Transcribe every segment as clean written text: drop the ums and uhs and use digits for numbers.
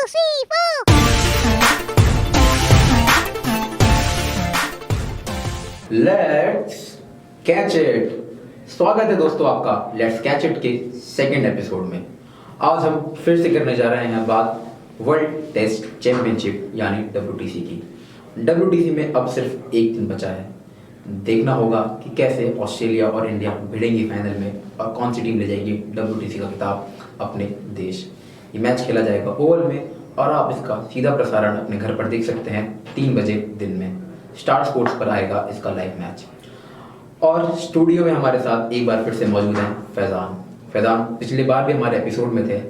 three, four. Let's catch it. स्वागत है दोस्तों आपका लेट्स कैच इट के सेकंड एपिसोड में। आज हम फिर से करने जा रहे हैं बात वर्ल्ड टेस्ट चैंपियनशिप यानी WTC की। WTC में अब सिर्फ एक दिन बचा है। देखना होगा कि कैसे ऑस्ट्रेलिया और इंडिया भिड़ेंगी फाइनल में और कौन सी टीम ले जाएगी WTC का खिताब अपने देश। ये मैच खेला जाएगा ओवल में और आप इसका सीधा प्रसारण अपने घर पर देख सकते हैं 3 बजे दिन में। स्टार स्पोर्ट्स पर आएगा इसका लाइव मैच। और स्टूडियो में हमारे साथ एक बार फिर से मौजूद हैं फैज़ान पिछली बार भी हमारे एपिसोड में थे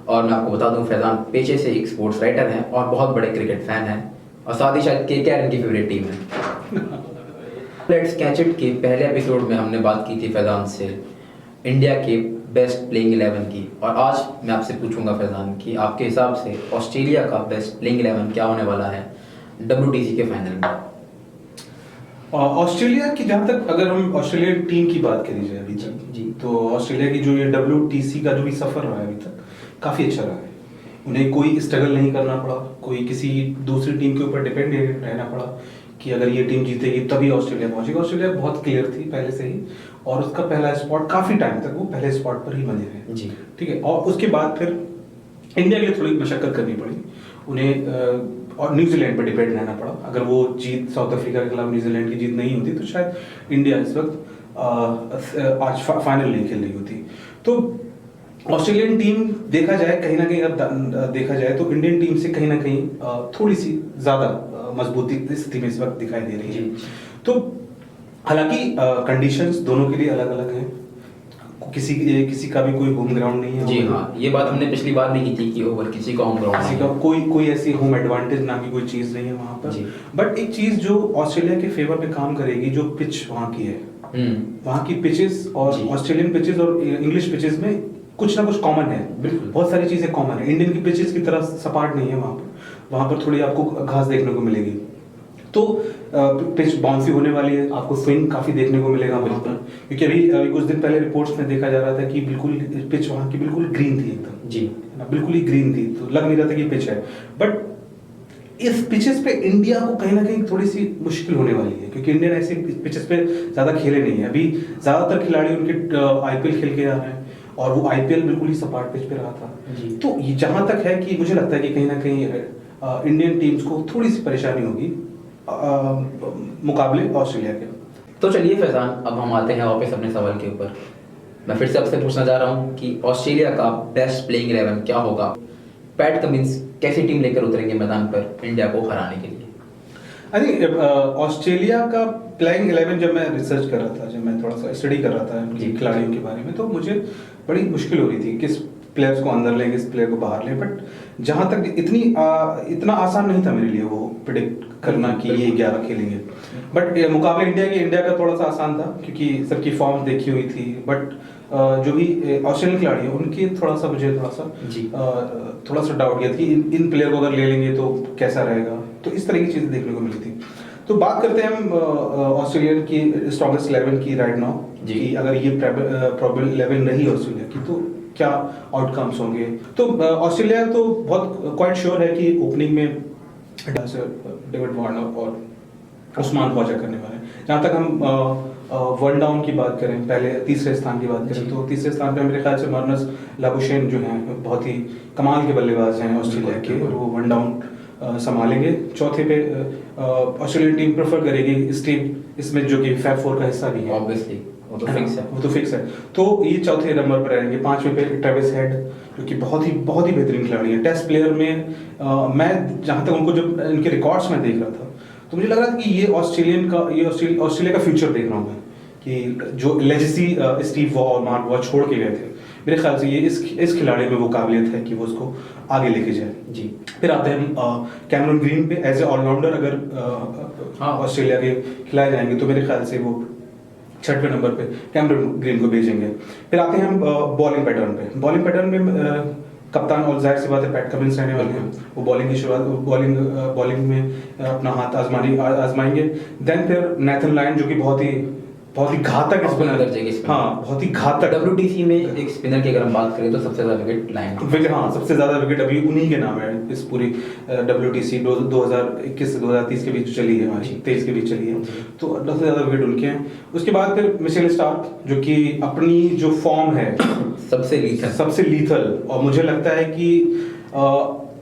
और मैं आपको बता दूं फैज़ान पेशे से एक स्पोर्ट्स राइटर हैं और बहुत बड़े क्रिकेट फैन हैं और साथ ही शायद KKR इनकी फेवरेट टीम है। लेट्स कैच इट के पहले एपिसोड में हमने बात की थी फैज़ान से इंडिया के बेस्ट प्लेइंग 11 की और आज मैं आपसे पूछूंगा फैज़ान कि आपके हिसाब से ऑस्ट्रेलिया का बेस्ट प्लेइंग 11 क्या होने वाला है WTC के फाइनल में। ऑस्ट्रेलिया की जहाँ तक अगर हम ऑस्ट्रेलियन टीम की बात करी जाए अभी तक जी तो ऑस्ट्रेलिया की जो ये WTC का जो भी सफर रहा है अभी तक काफी अच्छा रहा है। उन्हें कोई स्ट्रगल नहीं करना पड़ा, कोई किसी दूसरी टीम के ऊपर डिपेंड नहीं रहना पड़ा कि अगर ये टीम जीतेगी तभी ऑस्ट्रेलिया पहुंचेगा। ऑस्ट्रेलिया बहुत क्लियर थी पहले से ही और उसका पहला स्पॉट काफी टाइम तक वो पहले स्पॉट पर ही बने रहे जी ठीक है। और उसके बाद फिर इंडिया के लिए थोड़ी मशक्कत करनी पड़ी उन्हें और न्यूजीलैंड पर डिपेंड रहना पड़ा। अगर वो जीत साउथ अफ्रीका के खिलाफ न्यूजीलैंड की जीत नहीं होती तो शायद इंडिया इस वक्त आज फाइनल नहीं खेल रही होती। तो ऑस्ट्रेलियन टीम देखा जाए कहीं ना कहीं अब देखा जाए तो इंडियन टीम से कहीं ना कहीं थोड़ी सी ज्यादा मजबूती स्थिति में इस वक्त दिखाई दे रही है। तो हालांकि कंडीशंस दोनों के लिए अलग अलग हैं, किसी का भी कोई होम ग्राउंड नहीं है। जी हाँ, ये बात हमने पिछली बार भी की थी कि ओवर किसी का होम ग्राउंड किसी का कोई ऐसी होम एडवांटेज नाम की कोई चीज नहीं है वहां पर। बट एक चीज जो ऑस्ट्रेलिया के फेवर में काम करेगी जो पिच वहां की है, वहां की पिचेस और ऑस्ट्रेलियन पिचेस और इंग्लिश पिचेस में कुछ ना कुछ कॉमन है। बहुत सारी चीजें कॉमन है। इंडियन की पिचेस की तरह सपाट नहीं है वहां पर थोड़ी आपको घास देखने को मिलेगी। तो पिच बाउंसी होने वाली है, आपको स्विंग काफी देखने को मिलेगा वहां पर, क्योंकि अभी कुछ दिन पहले रिपोर्ट्स में देखा जा रहा था कि बिल्कुल पिच वहां की बिल्कुल ग्रीन थी एकदम जी ना, बिल्कुल ही ग्रीन थी, तो लग नहीं रहा था कि पिच है। बट इस पिचेस पे इंडिया को कहीं ना कहीं थोड़ी सी मुश्किल होने वाली है क्योंकि इंडियन ऐसे पिचेस पे ज्यादा खेले नहीं है। अभी ज्यादातर खिलाड़ी उनके IPL खेल के आ रहे हैं और वो IPL बिल्कुल ही सपाट पिच पे रहा था। तो ये जहां तक है कि मुझे लगता है कि कहीं ना कहीं इंडियन टीम्स को थोड़ी सी परेशानी होगी मुकाबले ऑस्ट्रेलिया के। तो चलिए फैज़ान अब हम आते हैं वापस अपने सवाल के ऊपर। मैं फिर से आपसे पूछना चाह रहा हूँ कि ऑस्ट्रेलिया का बेस्ट प्लेइंग 11 क्या होगा। पैट कमिंस कैसी टीम लेकर उतरेंगे मैदान पर इंडिया को हराने के लिए। आई थिंक ऑस्ट्रेलिया का प्लेइंग 11 जब मैं रिसर्च कर रहा था, जब मैं थोड़ा सा स्टडी कर रहा था उनकी खिलाड़ियों के बारे में, तो मुझे बड़ी मुश्किल हो रही थी किस प्लेयर्स को अंदर लें किस प्लेयर को बाहर लें। बट जहां तक इतना आसान नहीं था मेरे लिए वो प्रिडिक्ट करना कि ये 11 खेलेंगे। बट मुकाबले इंडिया का थोड़ा सा आसान था क्योंकि सबकी फॉर्म देखी हुई थी। बट जो भी ऑस्ट्रेलियन खिलाड़ी है उनके मुझे थोड़ा सा डाउट किया कि इन प्लेयर को अगर ले लेंगे तो कैसा रहेगा। तो इस तरह की चीजें देखने को मिली थी। तो बात करते हैं हम ऑस्ट्रेलियन की स्ट्रॉन्गेस्ट 11 की राइट नाउ कि अगर ये प्रोबेबल 11 रही ऑस्ट्रेलिया की तो क्या आउटकम्स होंगे। तो ऑस्ट्रेलिया तो बहुत क्वाइट श्योर है कि ओपनिंग में डेविड वार्नर और उस्मान ख्वाजा करने वाले हैं। जहाँ तक हम वन डाउन की बात करें, पहले तीसरे स्थान की बात करें तो तीसरे स्थान पे मेरे ख्याल से मार्नस लाबुशेन जो हैं बहुत ही कमाल के बल्लेबाज हैं ऑस्ट्रेलिया के, और वो वन डाउन संभालेंगे। चौथे पे ऑस्ट्रेलियन टीम प्रेफर करेगी स्टीव स्मिथ जो कि फैब 4 का हिस्सा भी है। ऑब्वियसली वो तो फिक्स है। तो ये चौथे नंबर पर रहेंगे। पांचवें पे ट्रेविस हेड जो कि बहुत ही बेहतरीन खिलाड़ी है। टेस्ट प्लेयर में मैं जहां तक उनको जब इनके रिकॉर्ड्स में देख रहा था तो मुझे लग रहा था कि ये ऑस्ट्रेलिया का फ्यूचर देख रहा हूँ मैं कि जो लेजेसी स्टीव वॉ और मार्क वॉ छोड़ के गए थे, मेरे ख्याल से ये इस खिलाड़ी में वो काबिलियत है कि वो उसको आगे लेके जाए जी। फिर आते हैं हम कैमरन ग्रीन पे एज ए ऑलराउंडर अगर ऑस्ट्रेलिया के खिलाए जाएंगे तो मेरे ख्याल से वो 6वें नंबर पे कैमरन ग्रीन को भेजेंगे। फिर आते हैं हम बॉलिंग पैटर्न में कप्तान और जाहिर सी बात है पैट कमिंस रहने वाले हैं। वो बॉलिंग में अपना हाथ आजमाएंगे। देन फिर नेथन लायन जो कि बहुत ही बहुत ही घातक अपने स्पिनर। दर्जे के स्पिनर। हाँ, बहुत ही घातक। WTC में एक स्पिनर की अगर हम बात करें तो सबसे ज्यादा विकेट लाइन विकेट, हाँ, सबसे ज्यादा विकेट अभी उन्हीं के नाम है इस पूरी WTC 2021 से 2030 के बीच चली है हमारी, 23 के बीच चली है, तो सबसे ज्यादा विकेट उनके हैं। उसके बाद फिर मिशेल स्टार्क, जो कि अपनी जो फॉर्म है सबसे लीथल, और मुझे लगता है कि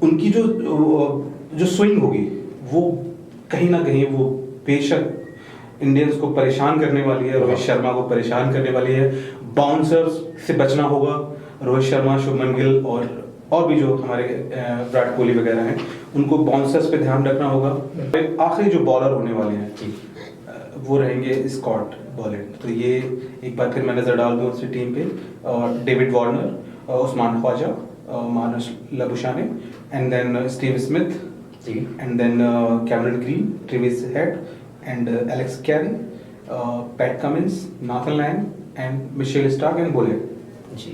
उनकी जो स्विंग होगी वो कहीं ना कहीं वो बेशक इंडियंस को परेशान करने वाली है, रोहित शर्मा को परेशान करने वाली है। बाउंसर्स से बचना होगा, रोहित शर्मा, शुभमन गिल और भी जो हमारे विराट कोहली वगैरह हैं, उनको बाउंसर्स पे ध्यान रखना होगा। आखिरी जो बॉलर होने वाले हैं वो रहेंगे स्कॉट बॉलेट, तो ये एक बार फिर मैं नजर डाल दूं उसकी टीम पे, और David Warner, Usman Khawaja, Marnus Labuschagne, and then Steve Smith, and then Cameron Green, Travis Head, and Alex Carey, Pat Cummins, Nathan Lyon, and Michelle Stark and Bollitt। जी,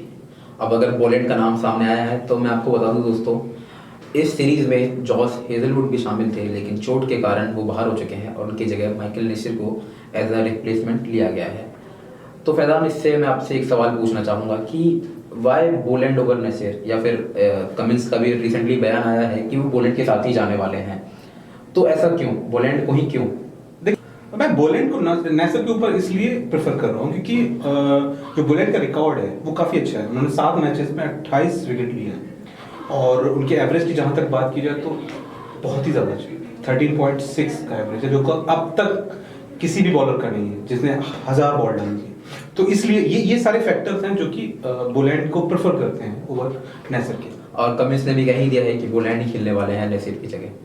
अब अगर बोलेट का नाम सामने आया है तो मैं आपको बता दूं दोस्तों, इस सीरीज में जॉस हेजलवुड भी शामिल थे, लेकिन चोट के कारण वो बाहर हो चुके हैं और उनकी जगह माइकल नेसिर को एज अ रिप्लेसमेंट लिया गया है। तो फैजान, इससे मैं आपसे एक सवाल पूछना चाहूँगा कि वाई बोलेट ओवर नेसिर, या फिर कमिंस का भी रिसेंटली बयान आया है कि वो बोलेट के साथ ही जाने वाले हैं, तो ऐसा क्यों, बोलेट को ही क्यों? मैं बोलेट को नेसर के ऊपर इसलिए प्रेफर कर रहा हूँ क्योंकि जो बोलेट का रिकॉर्ड है वो काफ़ी अच्छा है। उन्होंने 7 मैचेस में 28 विकेट लिए हैं, और उनके एवरेज की जहाँ तक बात की जाए तो बहुत ही ज़्यादा अच्छी, 13.6 का एवरेज है, जो अब तक किसी भी बॉलर का नहीं है जिसने 1000 बॉल डाली थी। तो इसलिए ये सारे फैक्टर्स हैं जो कि बोलेट को प्रेफर करते हैं ओवर नेसर के। और कमिंस ने भी कह ही दिया है कि बोलेट ही खेलने वाले हैं नेसिर की जगह।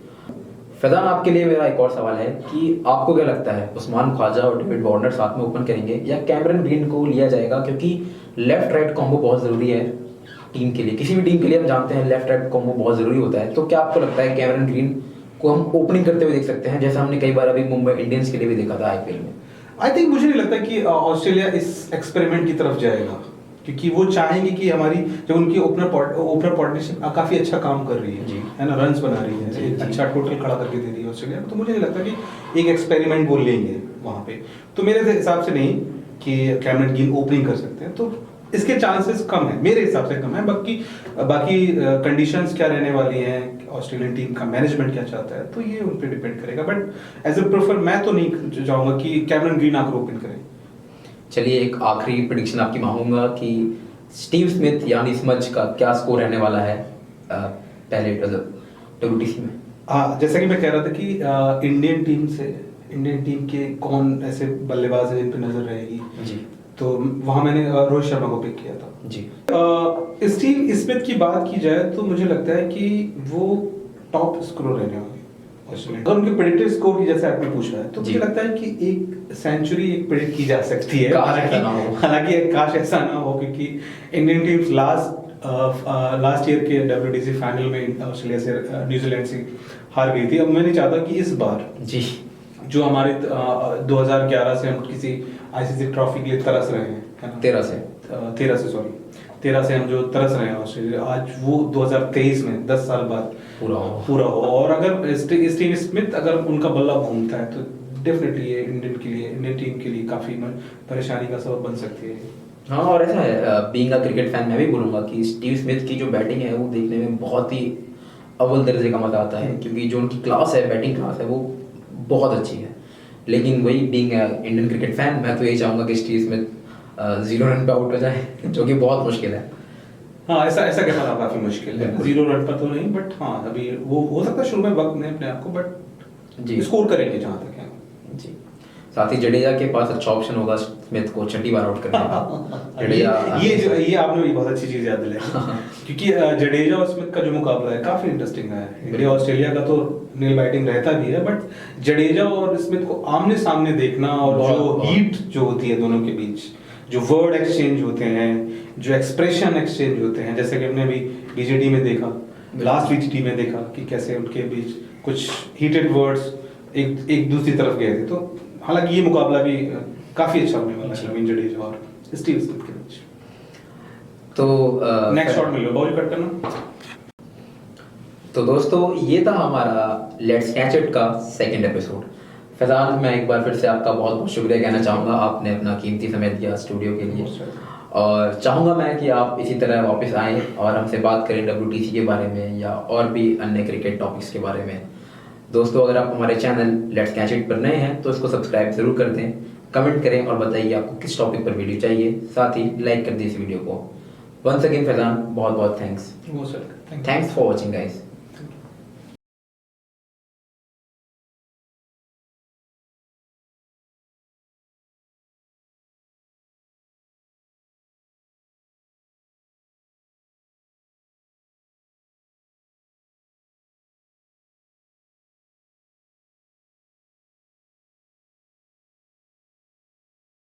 फैजान, आपके लिए मेरा एक और सवाल है कि आपको क्या लगता है, उस्मान ख्वाजा और डेविड वार्नर साथ में ओपन करेंगे या कैमरन ग्रीन को लिया जाएगा? क्योंकि लेफ्ट राइट कॉम्बो बहुत ज़रूरी है टीम के लिए, किसी भी टीम के लिए हम जानते हैं लेफ्ट राइट कॉम्बो बहुत ज़रूरी होता है। तो क्या आपको लगता है कैमरन ग्रीन को हम ओपनिंग करते हुए देख सकते हैं, जैसा हमने कई बार अभी मुंबई इंडियंस के लिए भी देखा था IPL में? आई थिंक, मुझे नहीं लगता कि ऑस्ट्रेलिया इस एक्सपेरिमेंट की तरफ जाएगा, क्योंकि वो चाहेंगे कि हमारी जो उनकी ओपनर पार्टनरशिप काफ़ी अच्छा काम कर रही है ना, रन्स बना रही है, एक अच्छा टोटल खड़ा करके दे रही है ऑस्ट्रेलिया को। तो मुझे नहीं लगता कि एक एक्सपेरिमेंट वो लेंगे वहाँ पे। तो मेरे हिसाब से नहीं कि कैमरन ग्रीन ओपनिंग कर सकते हैं, तो इसके चांसेस कम है, मेरे हिसाब से कम है। बाकी कंडीशंस क्या रहने वाली हैं, ऑस्ट्रेलियन टीम का मैनेजमेंट क्या चाहता है, तो ये उन पर डिपेंड करेगा। बट एज ए प्रेफर मैं तो नहीं चाहूँगा कि कैमरन ग्रीन आकर ओपन करें। चलिए, एक आखिरी प्रेडिक्शन आपकी मांगूंगा कि स्टीव स्मिथ यानी स्मज का क्या स्कोर रहने वाला है पहले WTC में? हाँ, जैसा कि मैं कह रहा था कि इंडियन टीम के कौन ऐसे बल्लेबाज हैं जिन पे नजर रहेगी जी, तो वहाँ मैंने रोहित शर्मा को पिक किया था जी। स्टीव स्मिथ की बात की जाए तो मुझे लगता है कि वो टॉप स्कोर रहने वाले अगर उनके प्रेडिक्टेड स्कोर की जैसे आपने पूछा है, तो मुझे लगता है कि एक सेंचुरी एक प्रेडिक्ट की जा सकती है। हालांकि काश ऐसा ना हो, क्योंकि इंडियन टीम्स लास्ट ईयर के WTC फाइनल में ऑस्ट्रेलिया से, न्यूजीलैंड से हार गई थी। अब मैं नहीं चाहता कि इस बार जी, जो हमारे 2011 से हम किसी ICC ट्रॉफी के लिए तरस रहे हैं, है ना, 13 से हम जो तरस रहे हैं ऑस्ट्रेलिया, आज वो 2023 में 10 साल बाद पूरा हो। और अगर स्टीव स्मिथ अगर उनका बल्ला घूमता है तो डेफिनेटली ये इंडियन टीम के लिए काफी परेशानी का सबब बन सकती है। हाँ, और ऐसा है, बीइंग अ क्रिकेट फैन मैं भी बोलूँगा कि स्टीव स्मिथ की जो बैटिंग है वो देखने में बहुत ही अव्वल दर्जे का मजा आता है, क्योंकि जो उनकी क्लास है, बैटिंग क्लास है, वो बहुत अच्छी है। लेकिन वही बीइंग इंडियन क्रिकेट फैन मैं तो यही चाहूँगा कि स्टीव स्मिथ 0 रन पे आउट हो जाए, जो कि बहुत मुश्किल है। हाँ, ऐसा कहना काफी मुश्किल है, 0 रन पर तो नहीं, बट हाँ अभी वो हो सकता है शुरू में वक्त नहीं अपने आप को, बट जी स्कोर करेंगे जहाँ तक है। जी, साथ ही जडेजा के पास अच्छा ऑप्शन होगा स्मिथ को 6ठी बार आउट करने का। ये आपने भी बहुत अच्छी चीज याद दिलाई, क्योंकि जडेजा और स्मिथ का जो मुकाबला है काफी इंटरेस्टिंग है। इंडिया ऑस्ट्रेलिया का तो नील बैटिंग रहता भी है, बट जडेजा और स्मिथ को आमने सामने देखना, और जो हीट जो होती है दोनों के बीच, जो वर्ड एक्सचेंज होते हैं, जो एक्सप्रेशन एक्सचेंज होते हैं, जैसे कि हमने अभी BJT में देखा, लास्ट BJT में देखा कि कैसे उनके बीच कुछ हीटेड वर्ड्स एक दूसरी तरफ गए थे। तो हालांकि ये मुकाबला भी काफी अच्छा होने वाला है रवींद्र जडेजा और स्टीव स्मिथ के बीच। तो नेक्स्ट शॉट मिल लो, बॉल कट करना। तो दोस्तों, ये था हमारा लेट्स कैच इट का 2nd एपिसोड। फैजान, मैं एक बार फिर से आपका बहुत बहुत शुक्रिया कहना चाहूँगा, आपने अपना कीमती समय दिया स्टूडियो के लिए। और चाहूँगा मैं कि आप इसी तरह वापस आएँ और हमसे बात करें WTC के बारे में या और भी अन्य क्रिकेट टॉपिक्स के बारे में। दोस्तों, अगर आप हमारे चैनल लेट्स कैच इट पर नए हैं तो इसको सब्सक्राइब ज़रूर कर दें, कमेंट करें और बताइए आपको किस टॉपिक पर वीडियो चाहिए, साथ ही लाइक कर दें इस वीडियो को। वंस अगेन फैजान, बहुत बहुत थैंक्स वो sir, thanks for watching guys.